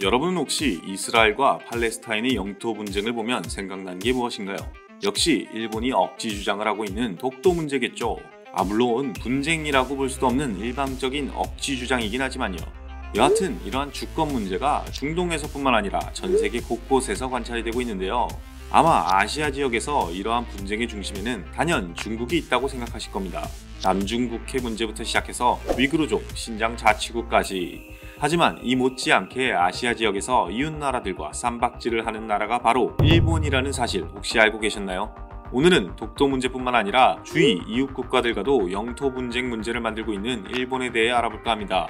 여러분은 혹시 이스라엘과 팔레스타인의 영토 분쟁을 보면 생각나는 게 무엇인가요? 역시 일본이 억지 주장을 하고 있는 독도 문제겠죠. 물론 분쟁이라고 볼 수도 없는 일방적인 억지 주장이긴 하지만요. 여하튼 이러한 주권 문제가 중동에서뿐만 아니라 전 세계 곳곳에서 관찰이 되고 있는데요. 아마 아시아 지역에서 이러한 분쟁의 중심에는 단연 중국이 있다고 생각하실 겁니다. 남중국해 문제부터 시작해서 위구르족, 신장 자치구까지. 하지만 이 못지않게 아시아 지역에서 이웃나라들과 쌈박질을 하는 나라가 바로 일본이라는 사실 혹시 알고 계셨나요? 오늘은 독도 문제뿐만 아니라 주위 이웃 국가들과도 영토 분쟁 문제를 만들고 있는 일본에 대해 알아볼까 합니다.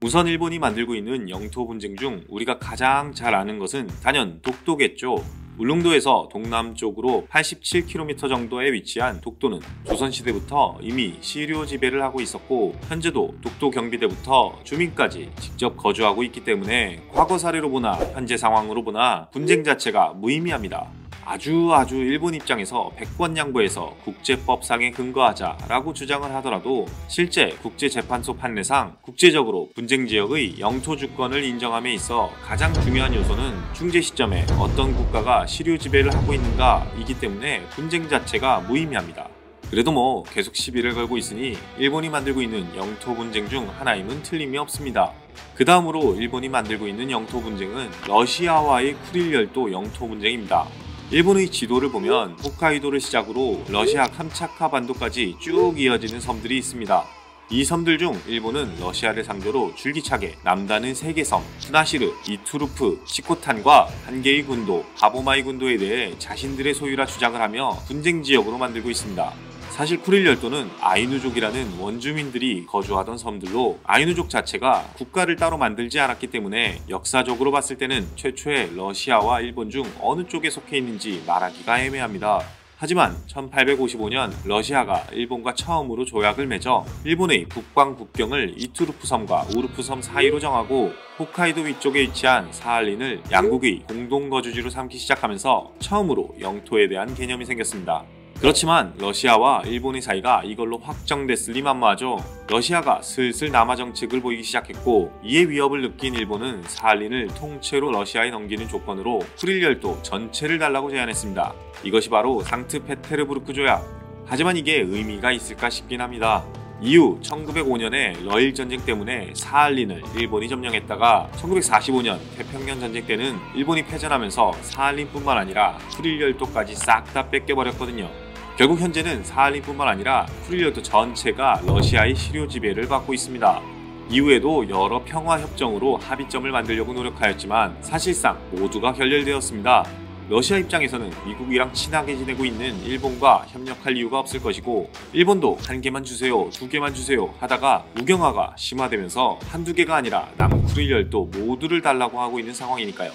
우선 일본이 만들고 있는 영토 분쟁 중 우리가 가장 잘 아는 것은 단연 독도겠죠. 울릉도에서 동남쪽으로 87km 정도에 위치한 독도는 조선시대부터 이미 시료 지배를 하고 있었고, 현재도 독도 경비대부터 주민까지 직접 거주하고 있기 때문에 과거 사례로 보나 현재 상황으로 보나 분쟁 자체가 무의미합니다. 아주 일본 입장에서 백권양보해서 국제법상에 근거하자라고 주장을 하더라도 실제 국제재판소 판례상 국제적으로 분쟁지역의 영토 주권을 인정함에 있어 가장 중요한 요소는 중재 시점에 어떤 국가가 시료 지배를 하고 있는가이기 때문에 분쟁 자체가 무의미합니다. 그래도 계속 시비를 걸고 있으니 일본이 만들고 있는 영토 분쟁 중 하나임은 틀림이 없습니다. 그 다음으로 일본이 만들고 있는 영토 분쟁은 러시아와의 쿠릴 열도 영토 분쟁입니다. 일본의 지도를 보면 홋카이도를 시작으로 러시아 캄차카 반도까지 쭉 이어지는 섬들이 있습니다. 이 섬들 중 일본은 러시아를 상대로 줄기차게 남단의 3개 섬, 푸나시르, 이투르프, 시코탄과 한 개의 군도, 하보마이 군도에 대해 자신들의 소유라 주장을 하며 분쟁 지역으로 만들고 있습니다. 사실 쿠릴 열도는 아이누족이라는 원주민들이 거주하던 섬들로 아이누족 자체가 국가를 따로 만들지 않았기 때문에 역사적으로 봤을 때는 최초의 러시아와 일본 중 어느 쪽에 속해 있는지 말하기가 애매합니다. 하지만 1855년 러시아가 일본과 처음으로 조약을 맺어 일본의 북방 국경을 이투르프 섬과 우르프 섬 사이로 정하고 홋카이도 위쪽에 위치한 사할린을 양국의 공동거주지로 삼기 시작하면서 처음으로 영토에 대한 개념이 생겼습니다. 그렇지만 러시아와 일본의 사이가 이걸로 확정됐으니 만무하죠. 러시아가 슬슬 남하 정책을 보이기 시작했고, 이에 위협을 느낀 일본은 사할린을 통째로 러시아에 넘기는 조건으로 쿠릴 열도 전체를 달라고 제안했습니다. 이것이 바로 상트페테르부르크 조약. 하지만 이게 의미가 있을까 싶긴 합니다. 이후 1905년에 러일 전쟁 때문에 사할린을 일본이 점령했다가 1945년 태평양 전쟁 때는 일본이 패전하면서 사할린뿐만 아니라 쿠릴 열도까지 싹 다 뺏겨버렸거든요. 결국 현재는 사할린뿐만 아니라 쿠릴 열도 전체가 러시아의 시료 지배를 받고 있습니다. 이후에도 여러 평화협정으로 합의점을 만들려고 노력하였지만 사실상 모두가 결렬되었습니다. 러시아 입장에서는 미국이랑 친하게 지내고 있는 일본과 협력할 이유가 없을 것이고, 일본도 한 개만 주세요, 2개만 주세요 하다가 무경화가 심화되면서 한두 개가 아니라 남쿠릴 열도 모두를 달라고 하고 있는 상황이니까요.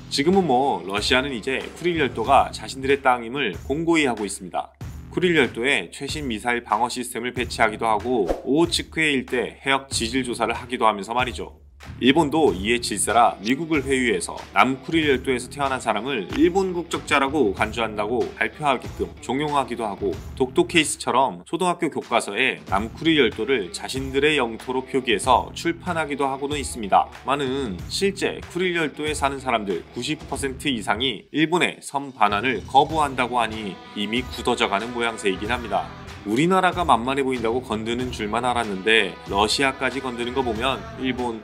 지금은 러시아는 이제 쿠릴 열도가 자신들의 땅임을 공고히 하고 있습니다. 쿠릴 열도에 최신 미사일 방어 시스템을 배치하기도 하고 오호츠크해 일대 해역 지질 조사를 하기도 하면서 말이죠. 일본도 이에 질세라 미국을 회유해서 남쿠릴 열도에서 태어난 사람을 일본 국적자라고 간주한다고 발표하게끔 종용하기도 하고, 독도 케이스처럼 초등학교 교과서에 남쿠릴 열도를 자신들의 영토로 표기해서 출판하기도 하고는 있습니다. 많은 실제 쿠릴 열도에 사는 사람들 90% 이상이 일본의 섬 반환을 거부한다고 하니 이미 굳어져가는 모양새이긴 합니다. 우리나라가 만만해 보인다고 건드는 줄만 알았는데 러시아까지 건드는 거 보면 일본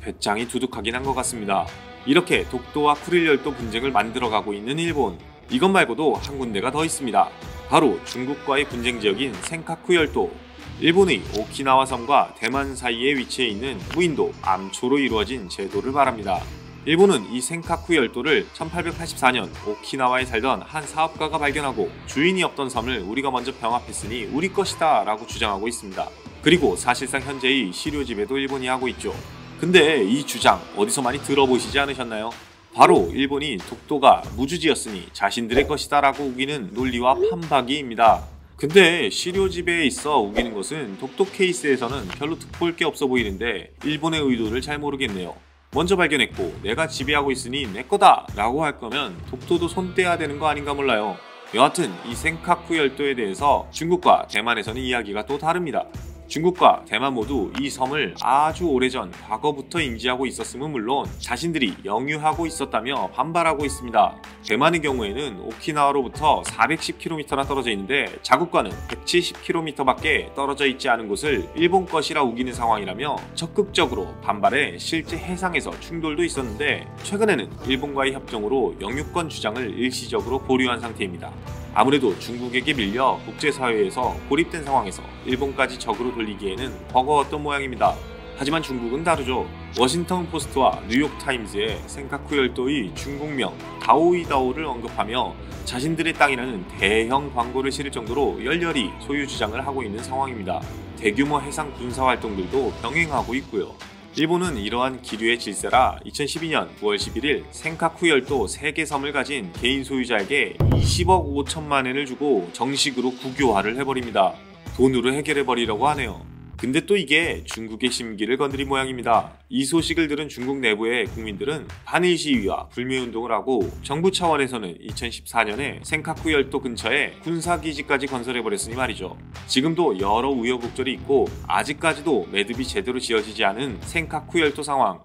배짱이 두둑하긴 한 것 같습니다. 이렇게 독도와 쿠릴 열도 분쟁을 만들어가고 있는 일본, 이것 말고도 한 군데가 더 있습니다. 바로 중국과의 분쟁 지역인 센카쿠 열도. 일본의 오키나와 섬과 대만 사이에 위치해 있는 무인도 암초로 이루어진 제도를 말합니다. 일본은 이 센카쿠 열도를 1884년 오키나와에 살던 한 사업가가 발견하고, 주인이 없던 섬을 우리가 먼저 병합했으니 우리 것이다 라고 주장하고 있습니다. 그리고 사실상 현재의 시료 지배도 일본이 하고 있죠. 근데 이 주장 어디서 많이 들어보시지 않으셨나요? 바로 일본이 독도가 무주지였으니 자신들의 것이다 라고 우기는 논리와 판박이입니다. 근데 시료 지배에 있어 우기는 것은 독도 케이스에서는 별로 득볼 게 없어 보이는데 일본의 의도를 잘 모르겠네요. 먼저 발견했고 내가 지배하고 있으니 내 거다 라고 할 거면 독도도 손 떼야 되는 거 아닌가 몰라요. 여하튼 이 센카쿠 열도에 대해서 중국과 대만에서는 이야기가 또 다릅니다. 중국과 대만 모두 이 섬을 아주 오래전 과거부터 인지하고 있었음은 물론 자신들이 영유하고 있었다며 반발하고 있습니다. 대만의 경우에는 오키나와로부터 410km나 떨어져 있는데 자국과는 170km밖에 떨어져 있지 않은 곳을 일본 것이라 우기는 상황이라며 적극적으로 반발해 실제 해상에서 충돌도 있었는데 최근에는 일본과의 협정으로 영유권 주장을 일시적으로 보류한 상태입니다. 아무래도 중국에게 밀려 국제사회에서 고립된 상황에서 일본까지 적으로 돌리기에는 버거웠던 모양입니다. 하지만 중국은 다르죠. 워싱턴 포스트와 뉴욕타임즈의 센카쿠 열도의 중국명 다오이다오를 언급하며 자신들의 땅이라는 대형 광고를 실을 정도로 열렬히 소유 주장을 하고 있는 상황입니다. 대규모 해상 군사 활동들도 병행하고 있고요. 일본은 이러한 기류의 질세라 2012년 9월 11일 센카쿠 열도 3개 섬을 가진 개인 소유자에게 20억 5천만 엔을 주고 정식으로 국유화를 해버립니다. 돈으로 해결해버리려고 하네요. 근데 또 이게 중국의 심기를 건드린 모양입니다. 이 소식을 들은 중국 내부의 국민들은 반일 시위와 불매운동을 하고 정부 차원에서는 2014년에 센카쿠 열도 근처에 군사기지까지 건설해버렸으니 말이죠. 지금도 여러 우여곡절이 있고 아직까지도 매듭이 제대로 지어지지 않은 센카쿠 열도 상황.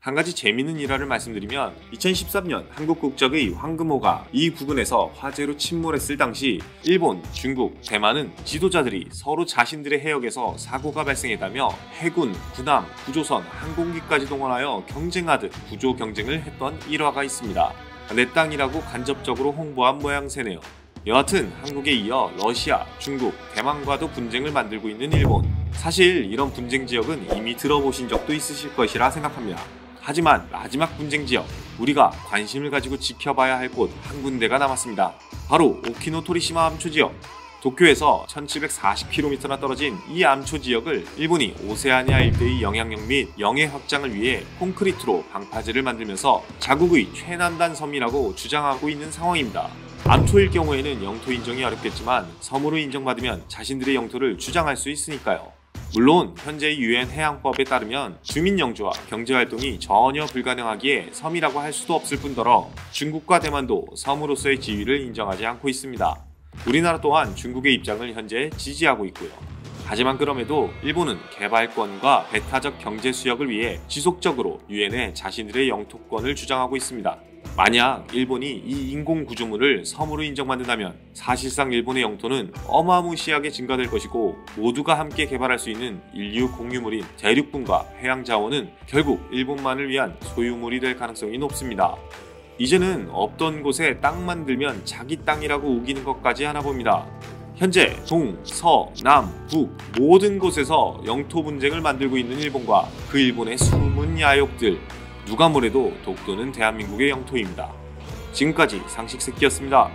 한 가지 재미있는 일화를 말씀드리면 2013년 한국 국적의 황금호가 이 부근에서 화재로 침몰했을 당시 일본, 중국, 대만은 지도자들이 서로 자신들의 해역에서 사고가 발생했다며 해군, 군함, 구조선, 항공기까지 동원하여 경쟁하듯 구조 경쟁을 했던 일화가 있습니다. 내 땅이라고 간접적으로 홍보한 모양새네요. 여하튼 한국에 이어 러시아, 중국, 대만과도 분쟁을 만들고 있는 일본. 사실 이런 분쟁 지역은 이미 들어보신 적도 있으실 것이라 생각합니다. 하지만 마지막 분쟁 지역, 우리가 관심을 가지고 지켜봐야 할 곳 한 군데가 남았습니다. 바로 오키노토리시마 암초 지역. 도쿄에서 1740km나 떨어진 이 암초 지역을 일본이 오세아니아 일대의 영향력 및 영해 확장을 위해 콘크리트로 방파제를 만들면서 자국의 최남단 섬이라고 주장하고 있는 상황입니다. 암초일 경우에는 영토 인정이 어렵겠지만 섬으로 인정받으면 자신들의 영토를 주장할 수 있으니까요. 물론 현재의 유엔 해양법에 따르면 주민 영주와 경제활동이 전혀 불가능하기에 섬이라고 할 수도 없을 뿐더러 중국과 대만도 섬으로서의 지위를 인정하지 않고 있습니다. 우리나라 또한 중국의 입장을 현재 지지하고 있고요. 하지만 그럼에도 일본은 개발권과 배타적 경제 수역을 위해 지속적으로 유엔에 자신들의 영토권을 주장하고 있습니다. 만약 일본이 이 인공구조물을 섬으로 인정받는다면 사실상 일본의 영토는 어마무시하게 증가될 것이고 모두가 함께 개발할 수 있는 인류 공유물인 대륙분과 해양자원은 결국 일본만을 위한 소유물이 될 가능성이 높습니다. 이제는 없던 곳에 땅 만들면 자기 땅이라고 우기는 것까지 하나 봅니다. 현재 동, 서, 남, 북 모든 곳에서 영토 분쟁을 만들고 있는 일본과 그 일본의 숨은 야욕들. 누가 뭐래도 독도는 대한민국의 영토입니다. 지금까지 상식새끼였습니다.